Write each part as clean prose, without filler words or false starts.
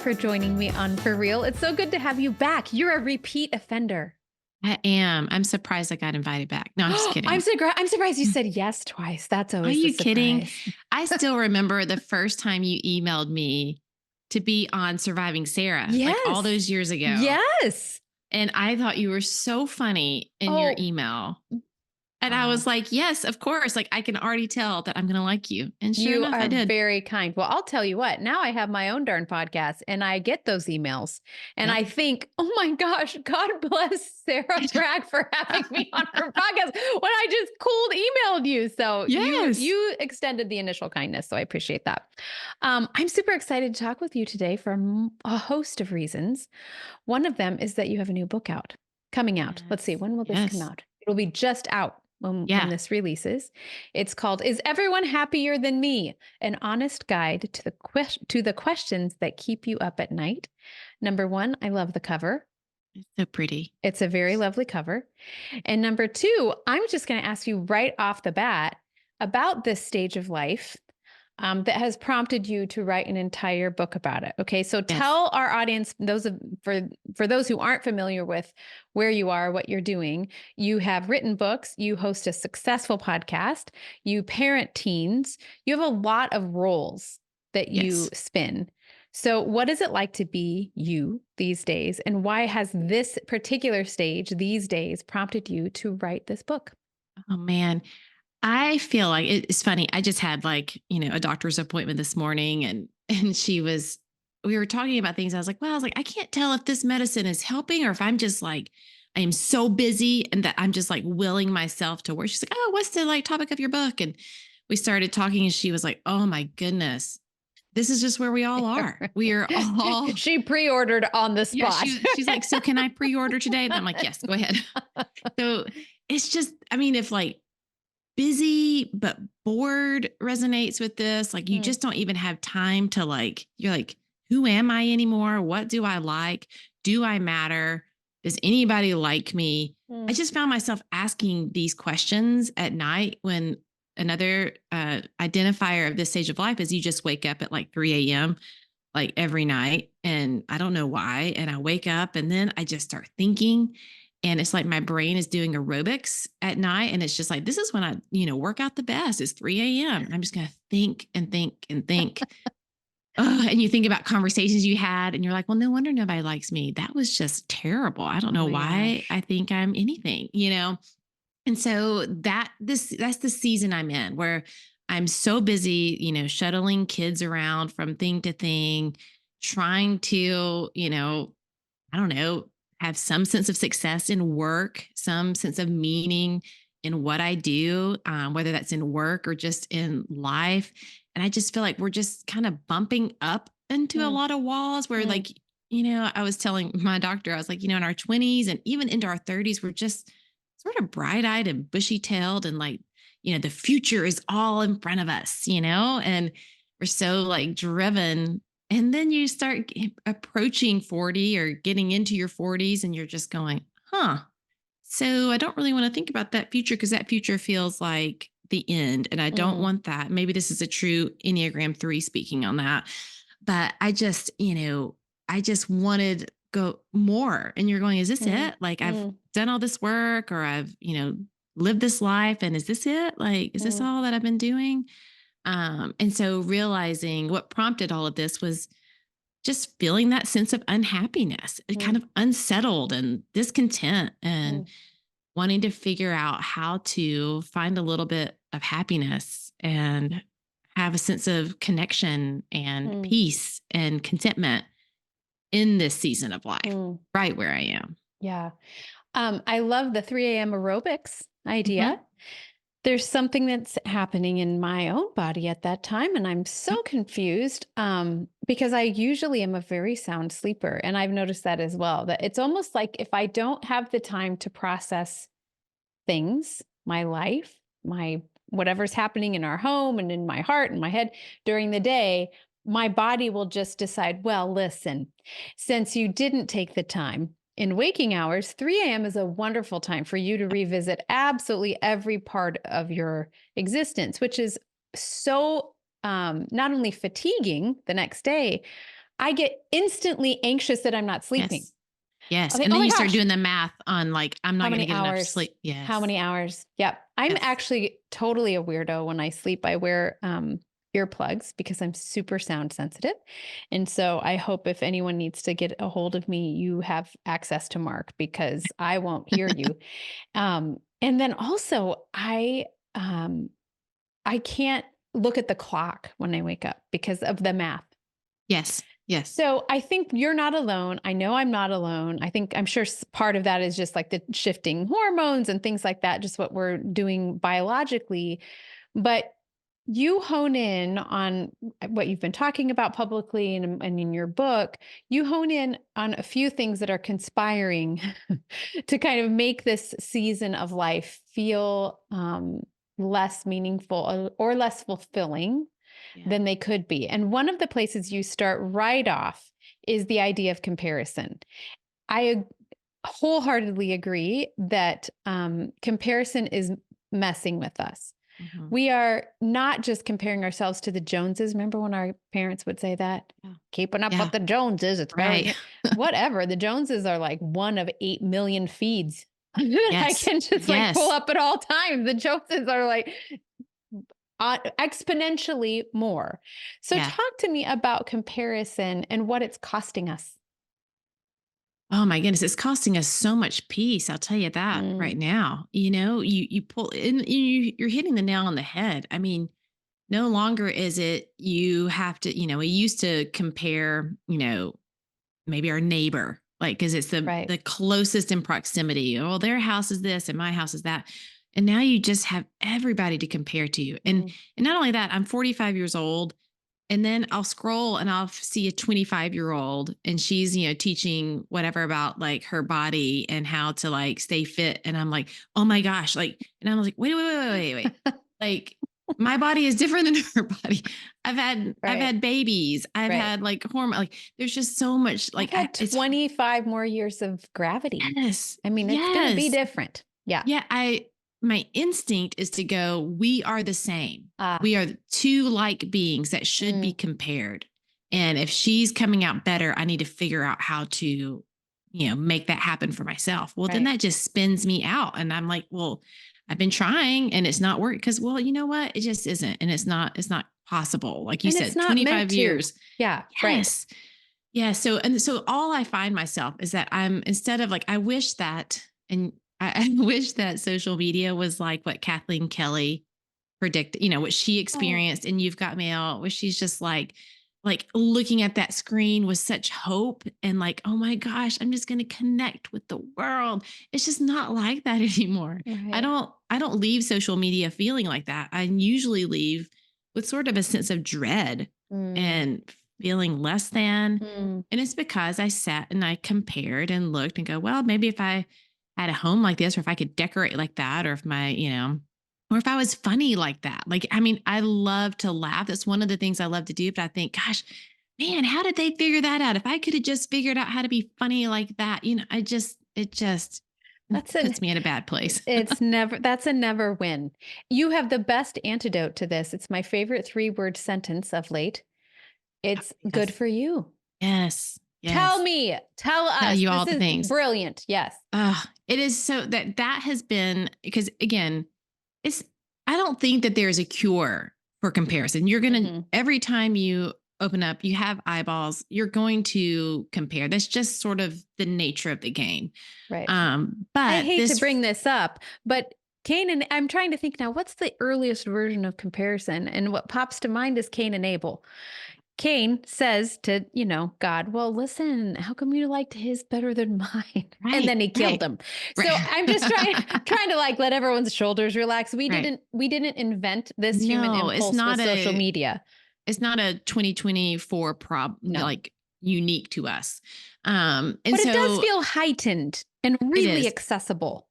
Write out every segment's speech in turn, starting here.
for joining me on For Real. It's so good to have you back. You're a repeat offender. I am. I'm surprised I got invited back. No, I'm just I'm kidding. surprised you said yes twice. That's Are always a you kidding? surprise. I still remember the first time you emailed me to be on Surviving Sarah, like all Yes. those years ago. Yes. And I thought you were so funny in your Oh, email. And I was wow. like, yes, of course. Like I can already tell that I'm going to like you. And sure You enough, I are did. very kind. Well, I'll tell you what, now I have my own darn podcast and I get those emails and Yep. I think, oh my gosh, God bless Sarah Bragg for having me on her podcast when I just cold emailed you. So you Yes. you extended the initial kindness. So I appreciate that. I'm super excited to talk with you today for a host of reasons. One of them is that you have a new book coming out. Let's see, Yes. when will this come Yes. out? It'll be just out when Yeah. this releases. It's called "Is Everyone Happier Than Me?" An honest guide to the questions that keep you up at night. Number one, I love the cover. It's so pretty. It's a very lovely cover. And number two, I'm just going to ask you right off the bat about this stage of life that has prompted you to write an entire book about it. Okay, so Yes. tell our audience, for those who aren't familiar with where you are, what you're doing. You have written books. You host a successful podcast. You parent teens. You have a lot of roles that you Yes. spin. So, what is it like to be you these days? And why has this particular stage these days prompted you to write this book? Oh, man. I feel like it's funny. I just had a doctor's appointment this morning and we were talking about things. I was like, well, I can't tell if this medicine is helping or if I'm just like, I am so busy and that I'm just like willing myself to work. She's like, oh, what's the topic of your book? And we started talking and she was like, oh my goodness, this is just where we all are. We are all, She pre ordered on the yeah, spot. she's like, so can I pre-order today? And I'm like, yes, go ahead. So it's just, I mean, if busy but bored resonates with this. Like you Mm, just don't even have time to you're like, who am I anymore? What do I like? Do I matter? Does anybody like me? I mm, just found myself asking these questions at night when another identifier of this stage of life is you just wake up at like 3 a.m. like every night. And I don't know why. And I wake up and then I just start thinking. And it's like my brain is doing aerobics at night. And it's just like, this is when I, work out the best. It's 3 a.m. I'm just going to think and think and think. Ugh, and you think about conversations you had and you're like, well, no wonder nobody likes me. That was just terrible. I don't oh know my why gosh. I think I'm anything. And so that's the season I'm in where I'm so busy, shuttling kids around from thing to thing, trying to, I don't know, have some sense of success in work, some sense of meaning in what I do, whether that's in work or just in life. And I just feel like we're just kind of bumping up into a Mm, lot of walls where, mm, I was telling my doctor, I was like, in our 20s and even into our 30s, we're just sort of bright eyed and bushy tailed and the future is all in front of us, and we're so driven and then you start approaching 40 or getting into your 40s and you're just going, huh. So I don't really want to think about that future because that future feels like the end. And I don't mm, want that. Maybe this is a true Enneagram 3 speaking on that. But I just wanted go more. And you're going, is this mm, it? Like I've mm, done all this work or I've, lived this life. And is this it? Like, is this mm, all that I've been doing? And so realizing what prompted all of this was just feeling that sense of unhappiness, kind mm, of unsettled and discontent, and mm, wanting to figure out how to find a little bit of happiness and have a sense of connection and mm, peace and contentment in this season of life, mm. right where I am. Yeah. I love the 3 a.m. aerobics idea. Mhm. There's something that's happening in my own body at that time, and I'm Yep. so confused because I usually am a very sound sleeper, and I've noticed that as well. That it's almost like if I don't have the time to process things, my life, my whatever's happening in our home and in my heart and my head during the day, my body will just decide, well, listen, since you didn't take the time in waking hours, 3 a.m. is a wonderful time for you to revisit absolutely every part of your existence, which is so not only fatiguing the next day, I get instantly anxious that I'm not sleeping. Yes. Yes. Okay, And oh then my you start gosh, doing the math on like, I'm how not going to many get enough hours? sleep. How Yes. many hours? Yep. I'm Yes. actually totally a weirdo when I sleep. I wear earplugs because I'm super sound sensitive. And so I hope if anyone needs to get a hold of me, you have access to Mark because I won't hear you. And then also I can't look at the clock when I wake up because of the math. Yes. Yes. So I think you're not alone. I know I'm not alone. I'm sure part of that is just like the shifting hormones and things like that, just what we're doing biologically. But you hone in on what you've been talking about publicly and in your book. You hone in on a few things that are conspiring to kind of make this season of life feel less meaningful or less fulfilling Yeah. than they could be. And one of the places you start right off is the idea of comparison. I wholeheartedly agree that comparison is messing with us. Hmm. We are not just comparing ourselves to the Joneses. Remember when our parents would say that? Yeah. Keeping up Yeah. with the Joneses, it's better. Right. Whatever. The Joneses are like one of 8 million feeds that I Yes. can just like pull Yes. up at all times. The Joneses are like exponentially more. So, Yeah. talk to me about comparison and what it's costing us. Oh my goodness, it's costing us so much peace. I'll tell you that Mm, right now. You pull in, you're hitting the nail on the head. I mean, no longer is it you have to, we used to compare, maybe our neighbor, like because it's the right. the closest in proximity. Oh, their house is this and my house is that. And now you just have everybody to compare to you. And Mm, and not only that, I'm 45 years old. And then I'll scroll and I'll see a 25-year-old and she's, teaching whatever about like her body and how to like stay fit. And I'm like, oh my gosh. Like, and I'm like, wait. Like my body is different than her body. I've right. had babies. I've Right. had like hormone, like there's just so much I've like had it's 25 more years of gravity. yes. I mean, it's going to be Yes. different. Yeah. Yeah, my instinct is to go, we are the same. Ah, We are two like beings that should be mm, compared. And if she's coming out better, I need to figure out how to, make that happen for myself. Well, then right. that just spins me out. And I'm like, well, I've been trying and it's not working. Cause well, you know what? It just isn't. And it's not possible. Like you And it's said, not meant 25 to. years. Yeah. Right. Yes. Yeah. So all I find myself is that I'm instead of like, I wish that, and I wish that social media was like what Kathleen Kelly predicted, what she Oh, experienced and You've Got Mail, where she's just like looking at that screen with such hope and like, oh my gosh, I'm just going to connect with the world. It's just not like that anymore. I right. don't I don't leave social media feeling like that. I usually leave with sort of a sense of dread Mm, and feeling less than. mm, And it's because I sat and I compared and looked and go, well, maybe if I had a home like this, or if I could decorate like that, or if or if I was funny like that. Like, I mean, I love to laugh. That's one of the things I love to do. But I think, gosh, man, how did they figure that out? If I could have just figured out how to be funny like that, it just that's an puts me in a bad place. that's a never win. You have the best antidote to this. It's my favorite 3-word sentence of late. It's good Yes. for you. Yes. Tell Yes. me, tell Tell us. you all This the is things. brilliant. Yes. It is so that has been because again, it's I don't think that there's a cure for comparison. You're gonna Mhm. every time you open up, you have eyeballs, you're going to compare. That's just sort of the nature of the game. Right. I But hate to this bring this up, but Cain and I'm trying to think now, what's the earliest version of comparison? And what pops to mind is Cain and Abel. Cain says to, God, well, listen, how come you liked his better than mine? And right, then he killed right, him. So right, I'm just trying to like let everyone's shoulders relax. We right. didn't we didn't invent this human No, impulse with social media. it's not a 2024 No. like unique to us. And But it does so feel heightened and it really is. accessible.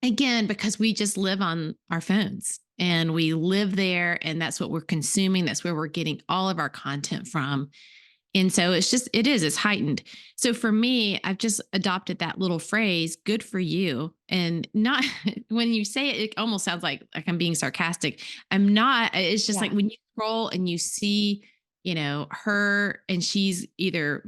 Again, because we just live on our phones and we live there and that's what we're consuming. That's where we're getting all of our content from. And so it's heightened. So for me, I've just adopted that little phrase, good for you. And not when you say it, it almost sounds like I'm being sarcastic. I'm not. It's just like Yeah. when you scroll and you see her, and she's either,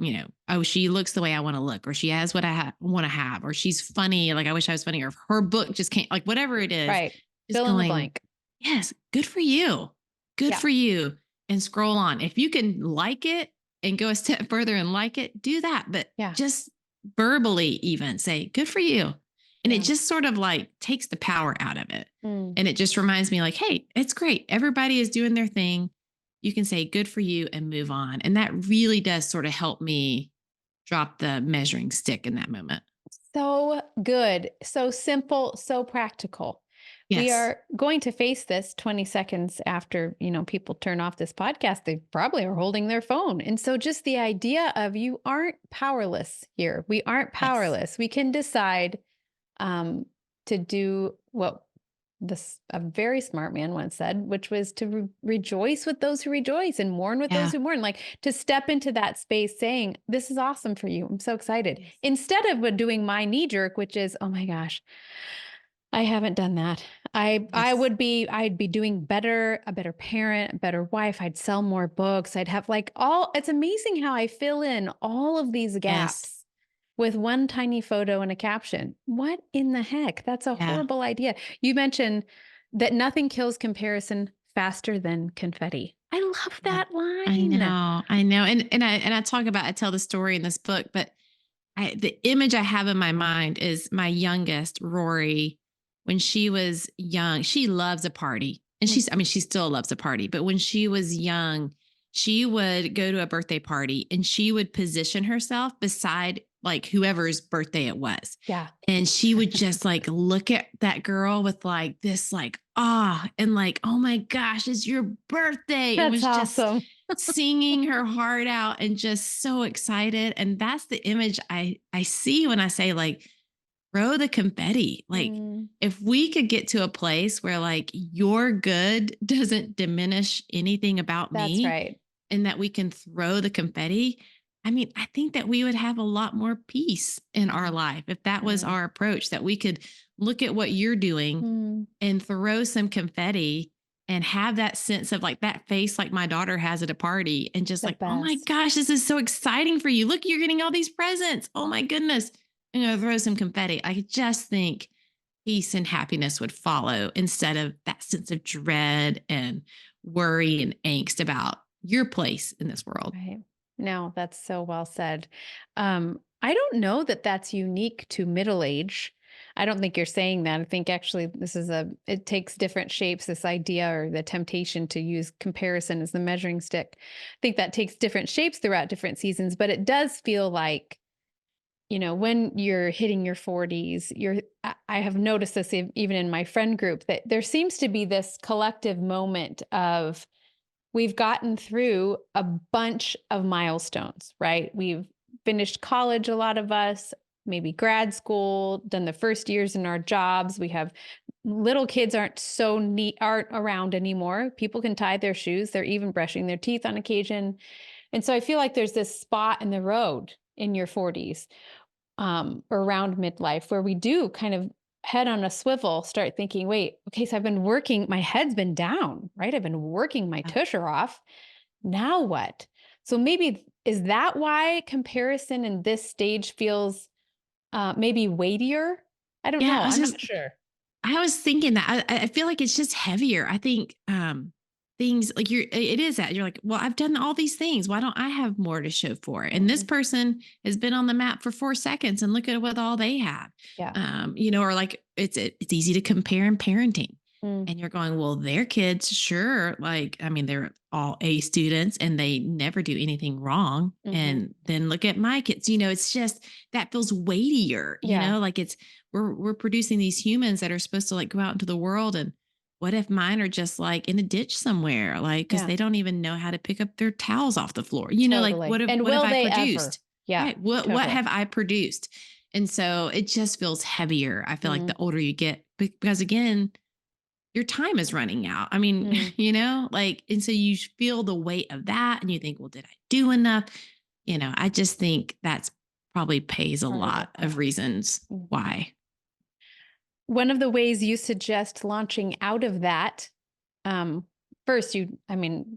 oh, she looks the way I want to look, or she has what I want to have, or she's funny. Like, I wish I was funny, or her book just can't, like, whatever it is, Right. just Fill in the going, blank. yes, good for you. Good Yeah. for you. And scroll on. If you can like it and go a step further and like it, do that. But Yeah. just verbally even say, good for you. And it Yeah. just sort of like takes the power out of it. Mm. And it just reminds me, like, hey, it's great. Everybody is doing their thing. You can say good for you and move on. And that really does sort of help me drop the measuring stick in that moment. So good. So simple, so practical. We Yes. are going to face this 20 seconds after, people turn off this podcast. They probably are holding their phone. And so just the idea of you aren't powerless here. We aren't Yes. powerless. We can decide um, to do what this a very smart man once said, which was to rejoice with those who rejoice and mourn with those Yeah. who mourn. Like to step into that space saying, this is awesome for you. I'm so excited. Yes. Instead of doing my knee jerk, which is, oh my gosh, I haven't done that. Yes. I'd be doing better, a better parent, a better wife. I'd sell more books. I'd have like it's amazing how I fill in all of these Yes. gaps with one tiny photo and a caption. What in the heck? That's a Yeah. horrible idea. You mentioned that nothing kills comparison faster than confetti. I love Yeah. that I line. know. I know. And I tell the story in this book, but the image I have in my mind is my youngest, Rory, when she was young. She loves a party. And Mm, she still loves a party, but when she was young, she would go to a birthday party and she would position herself beside like whoever's birthday it was. yeah, And she would just like look at that girl with like this, like, and like, oh my gosh, it's your birthday. And that's was just awesome. singing her heart out and just so excited. And that's the image I see when I say, like, throw the confetti. Like, Mm, if we could get to a place where like your good doesn't diminish anything about that's me, right. and that we can throw the confetti, I mean, I think that we would have a lot more peace in our life if that was Mm, our approach, that we could look at what you're doing mm, and throw some confetti and have that sense of like that face like my daughter has at a party, and just the like, oh my best. gosh, this is so exciting for you. Look, you're getting all these presents. Oh my goodness. Throw some confetti. I just think peace and happiness would follow instead of that sense of dread and worry and angst about your place in this world. Right. No, that's so well said. I don't know that that's unique to middle age. I don't think you're saying that. I think actually it takes different shapes, this idea or the temptation to use comparison as the measuring stick. I think that takes different shapes throughout different seasons, but it does feel like, when you're hitting your 40s, I have noticed this even in my friend group that there seems to be this collective moment of, we've gotten through a bunch of milestones, right? We've finished college, a lot of us, maybe grad school, done the first years in our jobs. We have little kids aren't around anymore. People can tie their shoes. They're even brushing their teeth on occasion. And so I feel like there's this spot in the road in your 40s, around midlife where we do kind of head on a swivel, start thinking, wait, okay, so I've been working, my head's been down, right? I've been working my Yeah. tusher off. Now what? So maybe is that why comparison in this stage feels maybe weightier? I don't Yeah, know. I'm not sure. I was thinking that I feel like it's just heavier. I think things like it is that you're like, well, I've done all these things. Why don't I have more to show for it? And this Mhm. person has been on the map for 4 seconds, and look at what all they have. Yeah. Or like it's easy to compare in parenting. Mm, And you're going, well, their kids, sure. Like, I mean, they're all A students and they never do anything wrong. mhm. And then look at my kids, it's just that feels weightier, Yeah, like we're producing these humans that are supposed to like go out into the world. And what if mine are just like in a ditch somewhere, like because yeah, they don't even know how to pick up their towels off the floor, like totally. And what have will I they ever? produced? Yeah, Right. What totally. have I produced? And so it just feels heavier. I feel like Mm, the older you get, because again, your time is running out. I mean, mm. and so you feel the weight of that and you think, well, did I do enough? I just think that's probably pays a Part of lot it. of reasons Mhm. why. One of the ways you suggest launching out of that, um, first,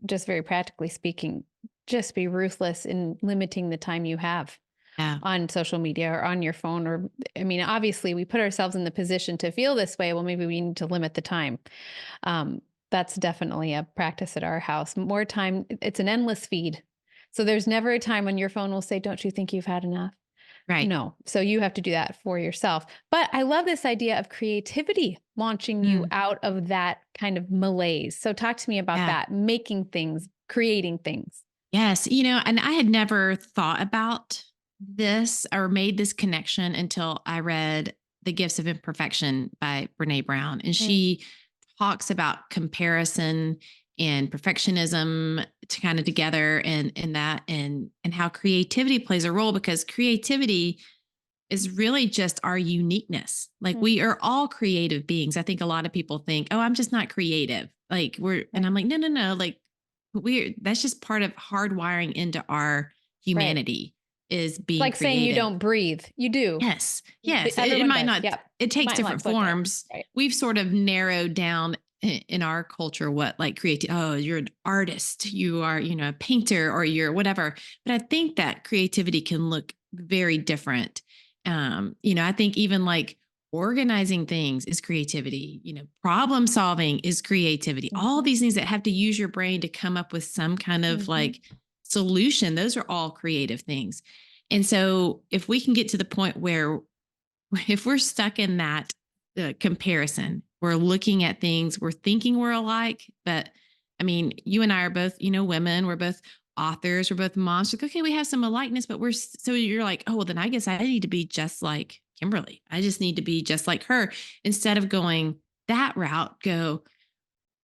just very practically speaking, just be ruthless in limiting the time you have Yeah. on social media or on your phone. Or, I mean, obviously, we put ourselves in the position to feel this way. Well, maybe we need to limit the time. Um, that's definitely a practice at our house. More time, it's an endless feed. So there's never a time when your phone will say, "Don't you think you've had enough?" Right. No. So you have to do that for yourself. But I love this idea of creativity launching you Mm, out of that kind of malaise. So talk to me about yeah. that, making things, creating things. Yes. And I had never thought about this or made this connection until I read The Gifts of Imperfection by Brene Brown. And Mm, she talks about comparison and perfectionism to kind of together and that and how creativity plays a role, because creativity is really just our uniqueness. Like, mm, we are all creative beings. I think a lot of people think, "Oh, I'm just not creative." And right. I'm like, "No, no, no. Like, that's just part of hardwiring into our Right. humanity, is It's being like saying you creative." don't breathe. You do. Yes. Yes. It Everyone might does. not, Yep. it takes Might different not look it. forms. Right. We've sort of narrowed down in our culture what like creative, oh, you're an artist, you are, a painter, or you're whatever. But I think that creativity can look very different. I think even like organizing things is creativity, problem solving is creativity. All Mhm, these things that have to use your brain to come up with some kind of mhm, like solution, those are all creative things. And so if we can get to the point where if we're stuck in that comparison, we're looking at things, we're thinking we're alike, but I mean, you and I are both, women, we're both authors, we're both moms. Like, okay, we have some alikeness, but so you're like, oh, well, then I guess I need to be just like Kimberly. I just need to be just like her. Instead of going that route, go,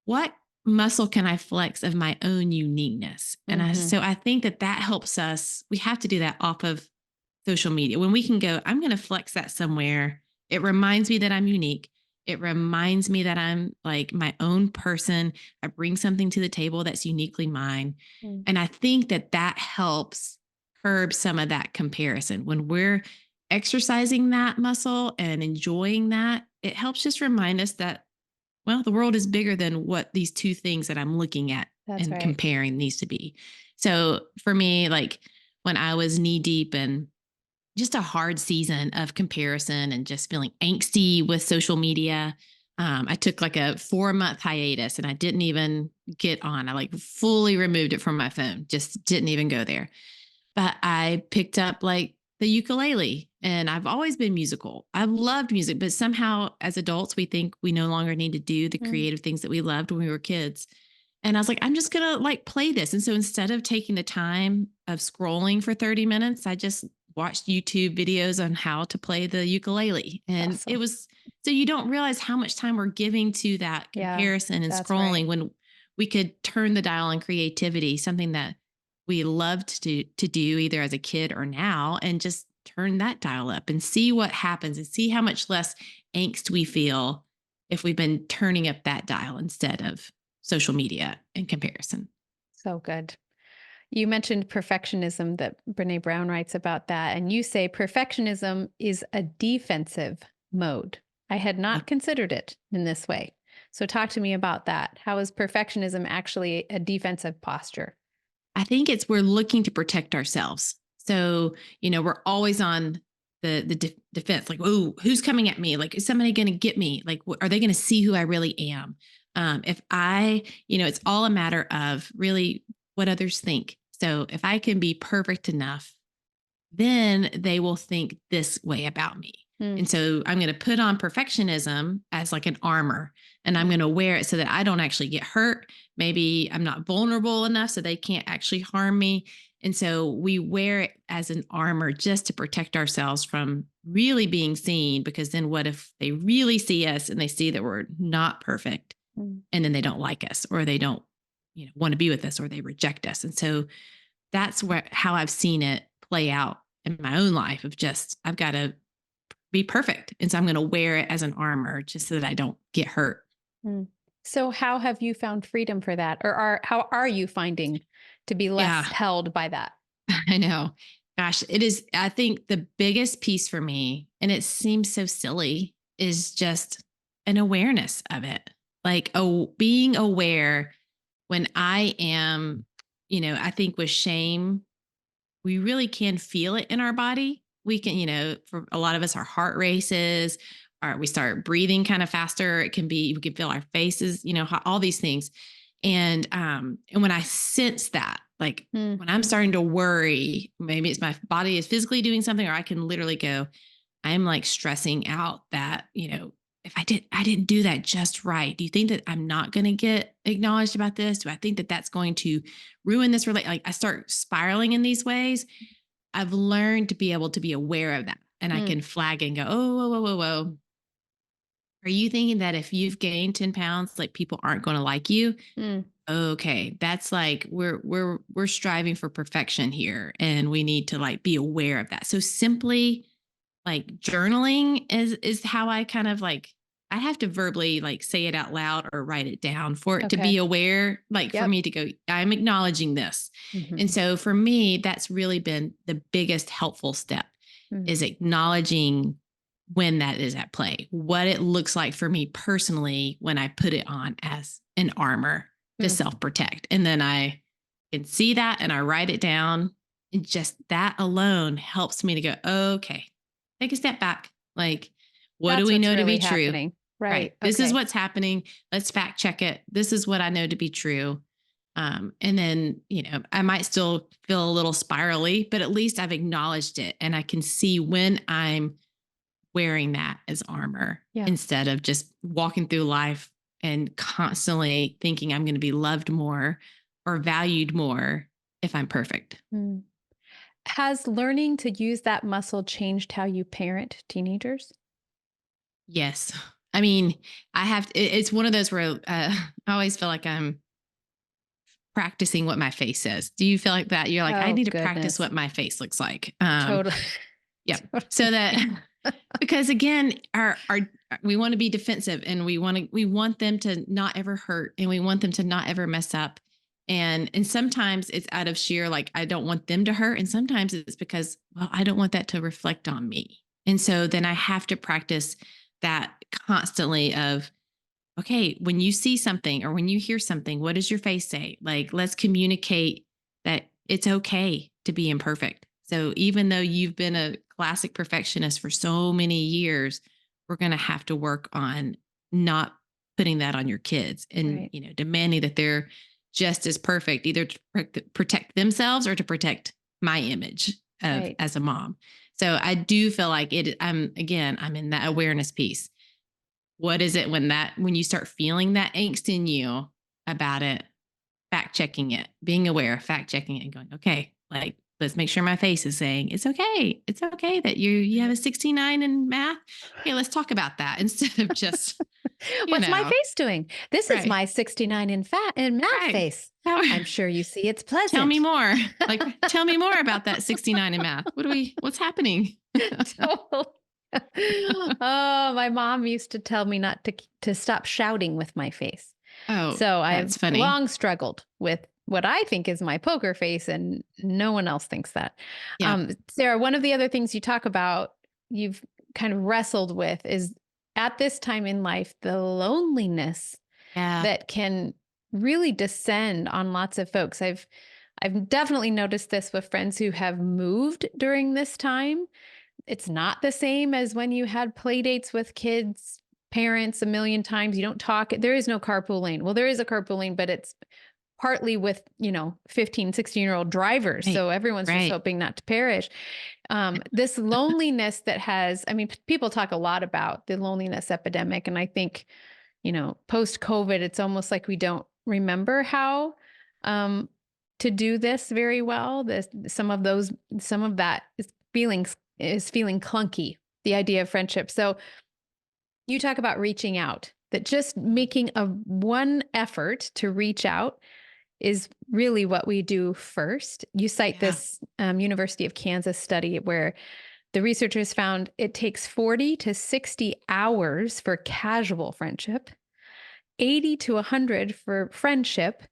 what muscle can I flex of my own uniqueness? mhm. So I think that helps us. We have to do that off of social media. When we can go, I'm going to flex that somewhere. It reminds me that I'm unique. It reminds me that I'm like my own person. I bring something to the table that's uniquely mine. Mm. And I think that helps curb some of that comparison. When we're exercising that muscle and enjoying that, it helps just remind us that, well, the world is bigger than what these two things that I'm looking at That's and right. comparing needs to be. So for me, like when I was knee deep in just a hard season of comparison and just feeling angsty with social media, I took like a 4-month hiatus and I didn't even get on. I like fully removed it from my phone, just didn't even go there. But I picked up like the ukulele, and I've always been musical. I've loved music, but somehow as adults, we think we no longer need to do the Mm, creative things that we loved when we were kids. And I was like, I'm just going to like play this. And so instead of taking the time of scrolling for 30 minutes, I just watched YouTube videos on how to play the ukulele. And it awesome. was, so you don't realize how much time we're giving to that Yeah, comparison and that's right. scrolling when we could turn the dial on creativity, something that we loved to do either as a kid or now, and just turn that dial up and see what happens and see how much less angst we feel if we've been turning up that dial instead of social media and comparison. So good. You mentioned perfectionism, that Brene Brown writes about that. And you say perfectionism is a defensive mode. I had Yeah. not considered it in this way. So talk to me about that. How is perfectionism actually a defensive posture? I think it's we're looking to protect ourselves. So, we're always on the defense, like, oh, who's coming at me? Like, is somebody going to get me? Like, are they going to see who I really am? If it's all a matter of really what others think. So if I can be perfect enough, then they will think this way about me. Mm, And so I'm going to put on perfectionism as like an armor, and I'm mm, going to wear it so that I don't actually get hurt. Maybe I'm not vulnerable enough so they can't actually harm me. And so we wear it as an armor just to protect ourselves from really being seen, because then what if they really see us and they see that we're not perfect, mm. and then they don't like us, or they don't, want to be with us, or they reject us. And so that's how I've seen it play out in my own life, of just I've got to be perfect. And so I'm going to wear it as an armor just so that I don't get hurt. Mm. So how have you found freedom for that? Or how are you finding to be Yeah, less held by that? I know. Gosh, it is. I think the biggest piece for me, and it seems so silly, is just an awareness of it. Like, oh, being aware when I am I think with shame, we really can feel it in our body. We can, for a lot of us, our heart races, or we start breathing kind of faster. It can be, we can feel our faces, all these things. And when I sense that, like Mm, when I'm starting to worry, maybe it's my body is physically doing something, or I can literally go, I'm like stressing out that, if I didn't do that just right. Do you think that I'm not going to get acknowledged about this? Do I think that that's going to ruin this relate? Like I start spiraling in these ways. I've learned to be able to be aware of that, and I mm, can flag and go, oh, whoa, whoa, whoa, whoa. Are you thinking that if you've gained 10 pounds, like people aren't going to like you? mm. Okay, that's like we're striving for perfection here, and we need to like be aware of that. So simply like journaling is how I kind of like I have to verbally like say it out loud or write it down for it to be Okay. aware, like for Yep. me to go, I'm acknowledging this. Mhm. And so for me, that's really been the biggest helpful step Mm, is acknowledging when that is at play, what it looks like for me personally when I put it on as an armor to mm. self protect. And then I can see that and I write it down. And just that alone helps me to go, okay, take a step back. Like, what do That's we what's know to really be true? happening. Right. Right. This is Okay. what's happening. Let's fact check it. This is what I know to be true. And then, I might still feel a little spirally, but at least I've acknowledged it and I can see when I'm wearing that as armor Yeah. instead of just walking through life and constantly thinking I'm going to be loved more or valued more if I'm perfect. Mm. Has learning to use that muscle changed how you parent teenagers? Yes. I mean, it's one of those where I always feel like I'm practicing what my face says. Do you feel like that? You're like, I Oh, need to practice goodness. what my face looks like. Totally. Yep. So that Totally. because again, our we want to be defensive and we want them to not ever hurt and we want them to not ever mess up. And sometimes it's out of sheer like I don't want them to hurt. And sometimes it's because, well, I don't want that to reflect on me. And so then I have to practice that constantly of okay, when you see something or when you hear something, what does your face say? Like, let's communicate that it's okay to be imperfect. So, even though you've been a classic perfectionist for so many years, we're going to have to work on not putting that on your kids and, Right. demanding that they're just as perfect, either to protect themselves or to protect my image of Right. as a mom. So, I do feel like I'm in that awareness piece. What is it when you start feeling that angst in you about it, fact checking it, being aware, fact checking it and going, okay, like let's make sure my face is saying it's okay. It's okay that you have a Right. 69 in math. Okay, let's talk about that instead of just, you What's my know, face doing? This is right, my 69 in fat and math right. face. How- I'm sure you see it's tell me pleasant. more. Like tell me more about that 69 in math. What's happening? Totally. Oh, my mom used to tell me not to stop shouting with my face. Oh, So I've that's funny. long struggled with what I think is my poker face, and no one else thinks that. Yep. Sarah, one of the other things you talk about, you've kind of wrestled with, is at this time in life, the loneliness Yeah. that can really descend on lots of folks. I've definitely noticed this with friends who have moved during this time. It's not the same as when you had play dates with kids, parents a million times. You don't talk. There is no carpool lane. Well, there is a carpool lane, but it's partly with, 15, 16-year-old drivers. Right. So everyone's just Right. hoping not to perish. This loneliness that has, I mean, people talk a lot about the loneliness epidemic. And I think, post COVID, it's almost like we don't remember how um, to do this very well. Some of that is feeling clunky. The idea of friendship. So you talk about reaching out. That just making a one effort to reach out is really what we do first. You cite Yeah. this University of Kansas study where the researchers found it takes 40 to 60 hours for casual friendship, 80 to 100 for friendship,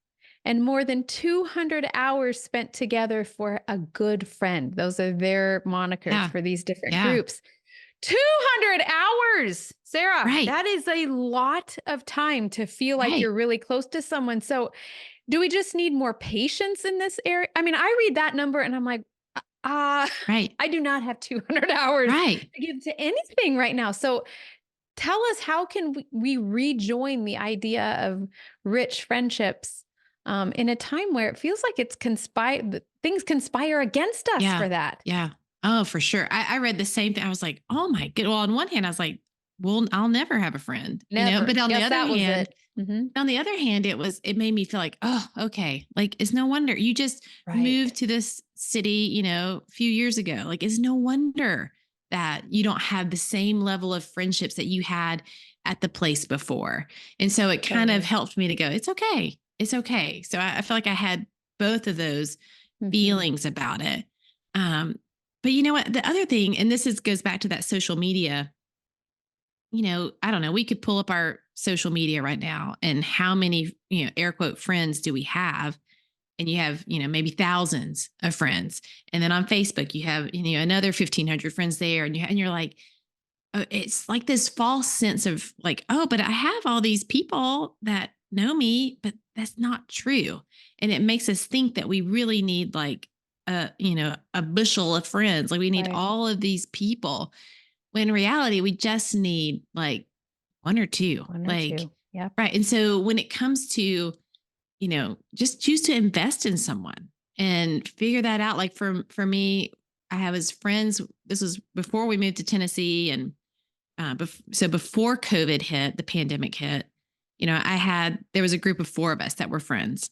and more than 200 hours spent together for a good friend. Those are their monikers Yeah. for these different Yeah. groups 200 hours, Sarah. Right. That is a lot of time to feel like Right. you're really close to someone. So, do we just need more patience in this area? I mean, I read that number and I'm like, Right. I do not have 200 hours Right. to give to anything right now. So, tell us, how can we rejoin the idea of rich friendships in a time where it feels like things conspire against us Yeah. for that? Yeah. Oh, for sure. I read the same thing. I was like, oh my good. Well, on one hand, I was like, well, I'll never have a friend, Never. but Yes, that was it. Hmm. on the other hand, it made me feel like, oh, okay. Like, it's no wonder you just moved Right. to this city, a few years ago. Like, it's no wonder that you don't have the same level of friendships that you had at the place before. And so it kind of Totally. helped me to go, it's okay. It's okay. So I feel like I had both of those Hmm. feelings about it. Um, but you know what? The other thing, and goes back to that social media, I don't know, we could pull up our social media right now and how many, air quote friends do we have? And you have, maybe thousands of friends. And then on Facebook, you have, another 1,500 friends there. And you're like, it's like this false sense of like, oh, but I have all these people that know me, but that's not true. And it makes us think that we really need like a bushel of friends. Like we need Right. all of these people. When in reality, we just need like one or two. One or Like, two. Yep. right. And so when it comes to, just choose to invest in someone and figure that out. Like for me, I have as friends, this was before we moved to Tennessee, and so before COVID hit, the pandemic hit, there was a group of four of us that were friends,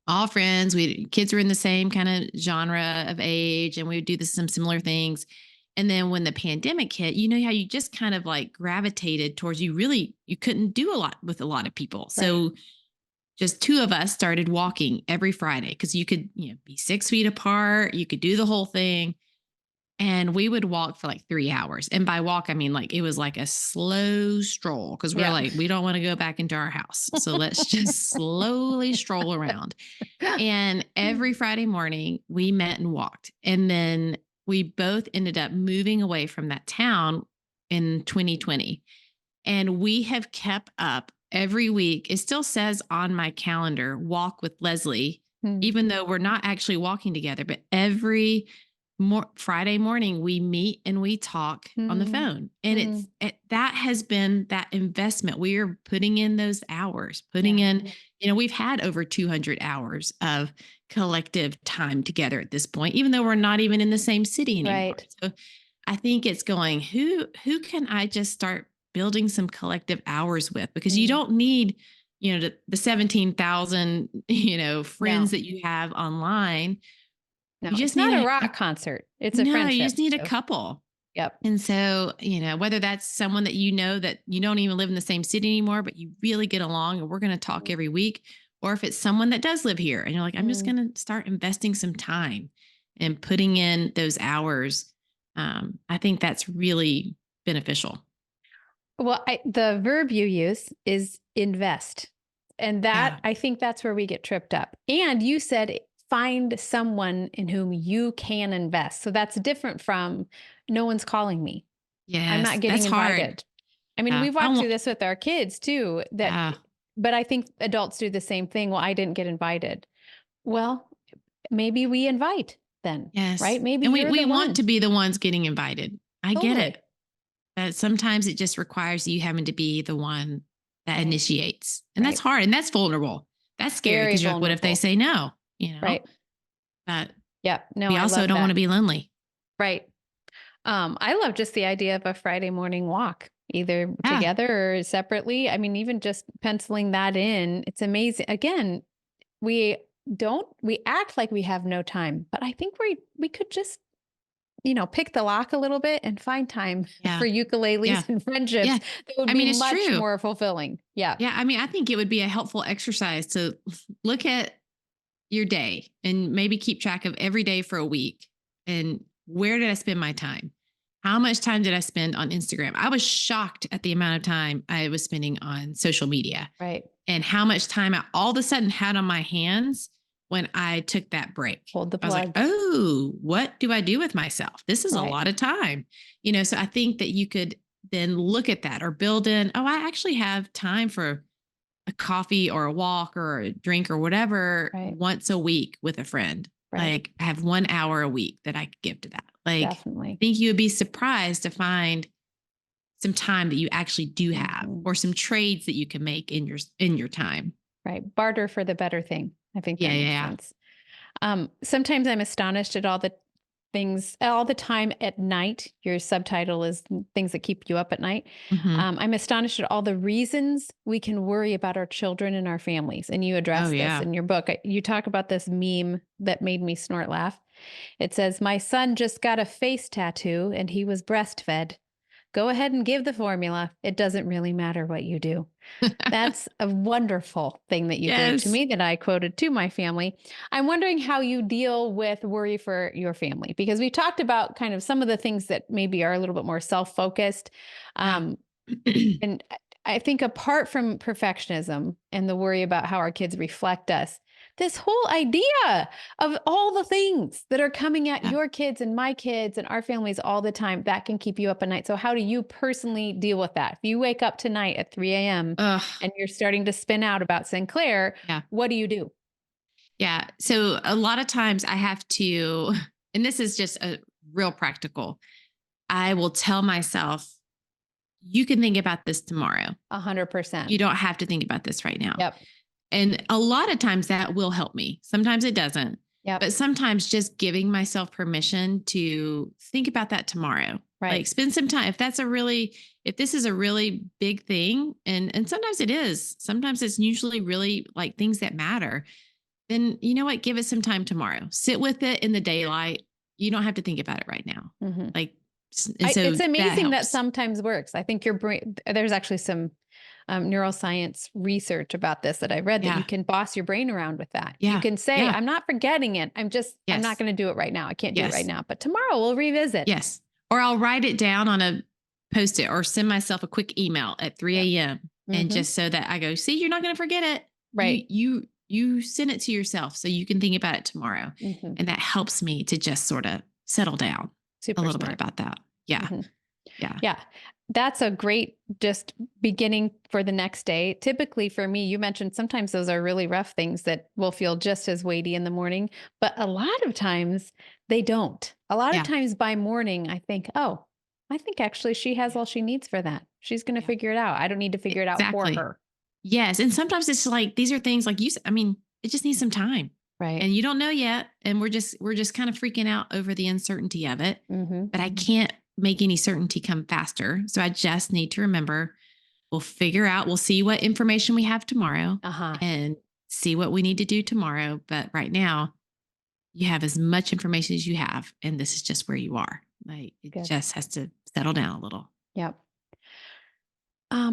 all friends. Kids were in the same kind of genre of age, and we would do some similar things. And then when the pandemic hit, you know how you just kind of like gravitated towards, you couldn't do a lot with a lot of people. Right. So just two of us started walking every Friday because you could, be 6 feet apart. You could do the whole thing. And we would walk for like 3 hours. And by walk, I mean like it was like a slow stroll because we're Yeah. like, we don't want to go back into our house. So let's just slowly stroll around. And every Friday morning, we met and walked. And then we both ended up moving away from that town in 2020. And we have kept up every week. It still says on my calendar, walk with Leslie, Mm, even though we're not actually walking together, but every Friday morning we meet and we talk on the mm, phone. And mm. that has been that investment. We are putting in those hours, putting Yeah. in, we've had over 200 hours of collective time together at this point, even though we're not even in the same city anymore. Right. So I think it's going, who can I just start building some collective hours with? Because you Mm. don't need, the 17,000, friends No. that you have online. No. You just It's need not a a rock concert. It's a no, you friendship. just need a So, couple. yep. And so, whether that's someone that that you don't even live in the same city anymore, but you really get along and we're going to talk Mm, every week, or if it's someone that does live here and you're like, I'm just mm. going to start investing some time and putting in those hours. I think that's really beneficial. Well, the verb you use is invest. And that, Yeah. I think that's where we get tripped up. And you said find someone in whom you can invest. So that's different from no one's calling me. I'm Yes. not That's getting hard. invited. I mean, Yeah. we've I walked through want, this with our kids too, yeah. but I think adults do the same thing. Well, I didn't get invited. Well, maybe we invite then, Yes. right? Maybe And we, you're we the want one. to be the ones getting invited. I get Totally. it. Sometimes it just requires you having to be the one that Right. initiates. And that's Right. hard and that's vulnerable. That's scary Very because you're like, what if they vulnerable. say no? Right. But Yeah. No, we I also love don't want that. to be lonely. Right. I love just the idea of a Friday morning walk, either Yeah. together or separately. I mean, even just penciling that in, it's amazing. Again, we we act like we have no time, but I think we could just, pick the lock a little bit and find time Yeah. for Yeah. ukuleles and friendships Yeah. that would I be mean, it's much true. more fulfilling. Yeah. Yeah. I mean, I think it would be a helpful exercise to look at your day and maybe keep track of every day for a week. And where did I spend my time? How much time did I spend on Instagram? I was shocked at the amount of time I was spending on social media Right. and how much time I all of a sudden had on my hands when I took that break. Hold the I was like, plug. oh, what do I do with myself? This is a Right. lot of time. So I think that you could then look at that or build in, oh, I actually have time for a coffee or a walk or a drink or whatever Right. once a week with a friend. Right. Like I have 1 hour a week that I could give to that. Like I Definitely. think you would be surprised to find some time that you actually do have Mhm. or some trades that you can make in your time. Right. Barter for the better thing. I think Yeah, that yeah, makes yeah. sense. Sometimes I'm astonished at all the things, all the time at night. Your subtitle is things that keep you up at night. Mhm. I'm astonished at all the reasons we can worry about our children and our families. And you Oh, address this yeah. in your book. You talk about this meme that made me snort laugh. It says, "My son just got a face tattoo and he was breastfed. Go ahead and give the formula. It doesn't really matter what you do." That's a wonderful thing that you gave to Yes. me that I quoted to my family. I'm wondering how you deal with worry for your family, because we talked about kind of some of the things that maybe are a little bit more self-focused. Yeah. Um, and I think apart from perfectionism and the worry about how our kids reflect us, this whole idea of all the things that are coming at Yeah. your kids and my kids and our families all the time, that can keep you up at night. So, how do you personally deal with that? If you wake up tonight at 3 a.m. Ugh. and you're starting to spin out about Sinclair, Yeah. what do you do? Yeah. So a lot of times I have to, and this is just a real practical, I will tell myself, you can think about this tomorrow. You 100%. don't have to think about this right now. Yep. And a lot of times that will help me. Sometimes it doesn't. Yep. But sometimes just giving myself permission to think about that tomorrow. Like Right. spend some time. If this is a really big thing, and sometimes it is, sometimes it's usually really like things that matter, then you know what? Give it some time tomorrow. Sit with it in the daylight. You don't have to think about it right now. hmm Like, and so It's that amazing that helps. sometimes works. I think your brain, there's actually some neuroscience research about this that I read, that you Yeah. can boss your brain around with that. You Yeah. can say, Yeah. I'm not forgetting it. I'm not Yes. going to do it right now. I can't do it right Yes. now, but tomorrow we'll revisit. Yes. Or I'll write it down on a post it or send myself a quick email at Yep. 3 a.m. And hmm just so that I go, see, you're not going to forget it. Right. You send it to yourself so you can think about it tomorrow. hmm And that helps me to just sort of settle down a Super little bit smart. about that. Yeah. hmm Yeah. Yeah. That's a great just beginning for the next day. Typically for me, you mentioned sometimes those are really rough things that will feel just as weighty in the morning, but a lot of times they don't. A lot of Yeah. times by morning, I think, oh, I think actually she has Yeah. all she needs for that. She's going to Yeah. figure it out. I don't need to figure it out for Exactly. her. Yes. And sometimes it's like these are things like I mean, it just needs some time. Right. And you don't know yet. And we're just kind of freaking out over the uncertainty of it. hmm But I can't make any certainty come faster. So I just need to remember we'll see what information we have tomorrow Uh-huh. and see what we need to do tomorrow. But right now, you have as much information as you have. And this is just where you are. Like it Good. just has to settle down a little. Yep.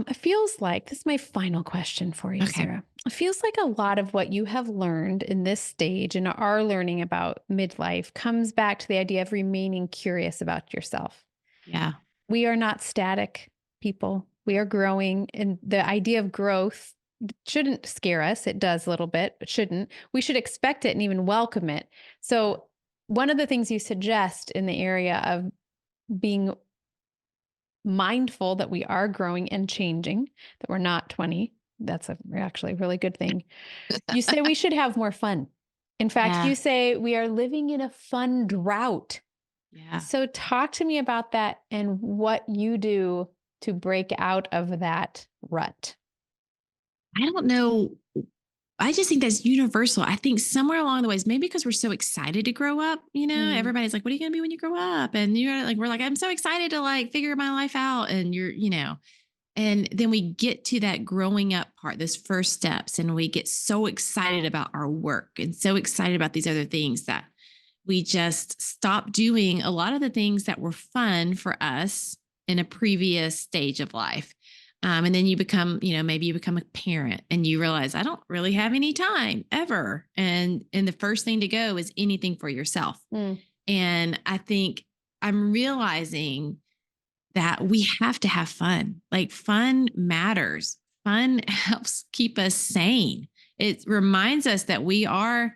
It feels like this is my final question for you, Okay. Sarah. It feels like a lot of what you have learned in this stage and are learning about midlife comes back to the idea of remaining curious about yourself. Yeah. We are not static people. We are growing, and the idea of growth shouldn't scare us. It does a little bit, but shouldn't. We should expect it and even welcome it. So, one of the things you suggest in the area of being mindful that we are growing and changing, that we're not 20. That's actually a really good thing. You say we should have more fun. In fact, Yeah. you say we are living in a fun drought. Yeah. So, talk to me about that and what you do to break out of that rut. I don't know. I just think that's universal. I think somewhere along the ways, maybe because we're so excited to grow up, Mm, everybody's like, what are you going to be when you grow up? And you're like, we're like, I'm so excited to like figure my life out. And and then we get to that growing up part, those first steps, and we get so excited about our work and so excited about these other things that we just stop doing a lot of the things that were fun for us in a previous stage of life. And then you become, maybe you become a parent and you realize I don't really have any time ever. And the first thing to go is anything for yourself. mm, And I think I'm realizing that we have to have fun. Like fun matters. Fun helps keep us sane. It reminds us that we are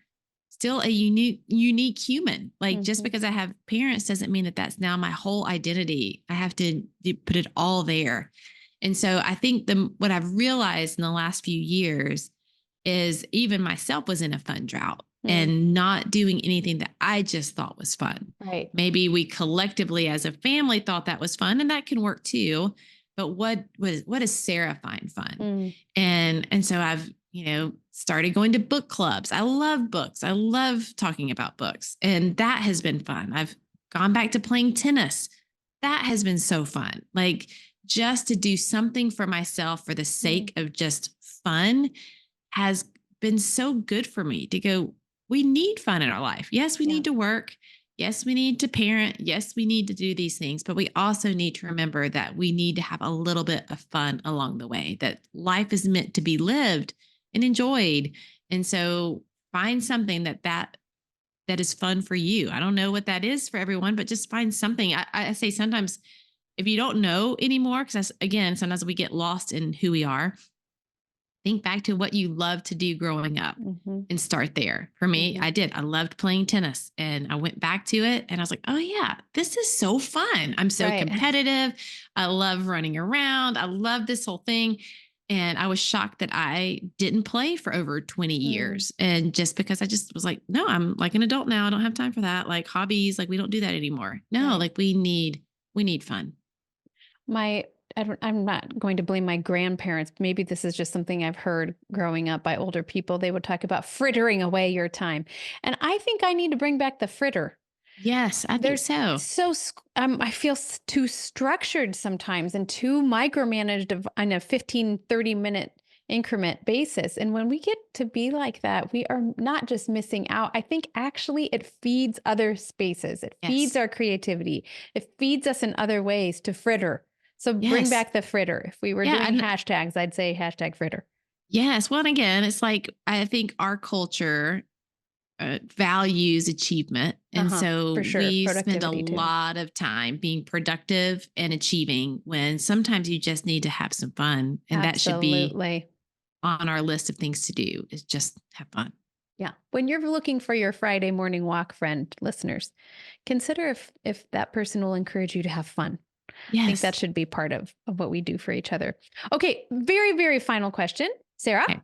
still a unique human. Like just Mhm. because I have parents doesn't mean that that's now my whole identity. I have to put it all there. And so I think what I've realized in the last few years is even myself was in a fun drought Mm. and not doing anything that I just thought was fun. Right. Maybe we collectively as a family thought that was fun, and that can work too. But what does Sarah find fun? Mm. And so I've, started going to book clubs. I love books. I love talking about books. And that has been fun. I've gone back to playing tennis. That has been so fun. Like just to do something for myself for the Mm. sake of just fun has been so good for me to go, we need fun in our life. Yes, we Yeah. need to work. Yes, we need to parent. Yes, we need to do these things, but we also need to remember that we need to have a little bit of fun along the way, that life is meant to be lived and enjoyed. And so find something that is fun for you. I don't know what that is for everyone, but just find something. I say sometimes if you don't know anymore, because again, sometimes we get lost in who we are. Think back to what you loved to do growing up Mhm. and start there. For me, Mhm. I did. I loved playing tennis and I went back to it and I was like, oh, yeah, this is so fun. I'm so Right. competitive. I love running around. I love this whole thing. And I was shocked that I didn't play for over 20 Mm. years. And just because I just was like, no, I'm like an adult now. I don't have time for that. Like hobbies, like we don't do that anymore. No, Right. like we need fun. I'm not going to blame my grandparents. Maybe this is just something I've heard growing up by older people. They would talk about frittering away your time. And I think I need to bring back the fritter. Yes, I think There's so. I feel too structured sometimes and too micromanaged on a 15, 30-minute increment basis. And when we get to be like that, we are not just missing out. I think actually it feeds other spaces. It feeds Yes. our creativity. It feeds us in other ways to fritter. So bring Yes. back the fritter. If we were Yeah. doing And hashtags, I'd say hashtag fritter. yes. Well, and again, it's like I think our culture values achievement. And Uh-huh. so For sure. we spend a Productivity too. lot of time being productive and achieving when sometimes you just need to have some fun. And that should be Absolutely. on our list of things to do is just have fun. Yeah. When you're looking for your Friday morning walk friend, listeners, consider if that person will encourage you to have fun. I think that Yes. should be part of what we do for each other. Okay, very, very final question. Sarah, Okay.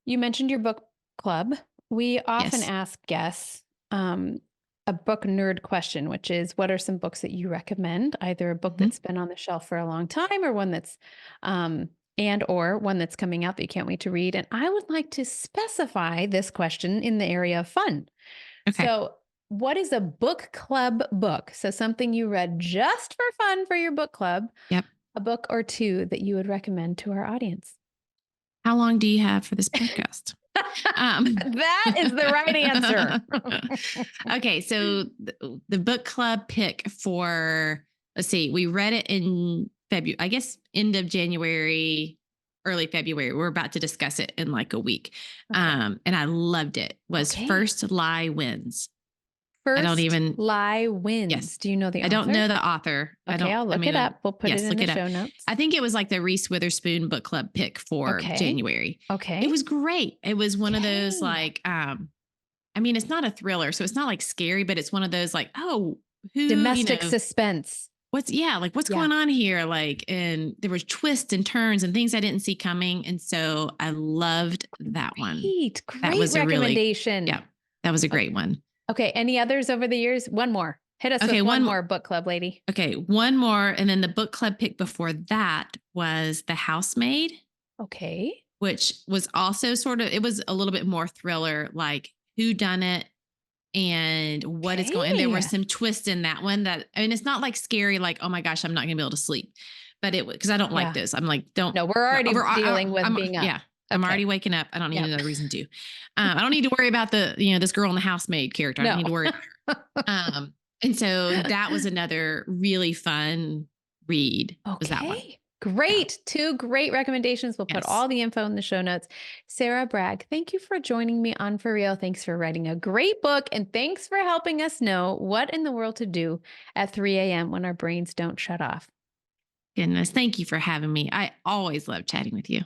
you mentioned your book club. We often Yes. ask guests a book nerd question, which is what are some books that you recommend? Either a book Mhm. that's been on the shelf for a long time or one that's um and or one that's coming out that you can't wait to read. And I would like to specify this question in the area of fun. Okay. So, what is a book club book? So, something you read just for fun for your book club, Yep. a book or two that you would recommend to our audience. How long do you have for this podcast? Um, That is the right answer. okay, so the book club pick for let's see, we read it in February, I guess end of January, early February. We're about to discuss it in like a week. Okay. And I loved it. Was Okay. First Lie Wins. I don't First even Lie yes. Wins. Do you know the I don't author? know the author. Okay, I'll I look mean, it up. We'll put it yes, in look the it up. show notes. I think it was like the Reese Witherspoon book club pick for Okay. January. It Okay. was great. It was one of those Okay. like, I mean, it's not a thriller, so it's not like scary, but it's one of those like, oh, who, Domestic suspense. like what's Yeah. going on here? Like, and there was twists and turns and things I didn't see coming. And so I loved that one. Great. That Great was recommendation. yeah, that was a O- great one. Okay. Any others over the years? One more. Hit us Okay, with one more book club lady. okay, one more. And then the book club pick before that was The Housemaid, Okay. which was also sort of, it was a little bit more thriller, like who done it and what is going, and there were Okay. some twists in that one that, I mean, it's not like scary, like, oh my gosh, I'm not gonna be able to sleep, but it was, cause I don't like Yeah. those. I'm like, don't, No, we're already dealing with I'm, being up. yeah, I'm Okay. already waking up. I don't need Yep. another reason to. I don't need to worry about this girl in the housemaid character. I don't No. need to worry about her. And so that was another really fun read was that one. Okay. Yeah. Great. Two great recommendations. We'll put Yes. all the info in the show notes. Sarah Bragg, thank you for joining me on For Real. Thanks for writing a great book. And thanks for helping us know what in the world to do at 3 a.m. when our brains don't shut off. Goodness. Thank you for having me. I always love chatting with you.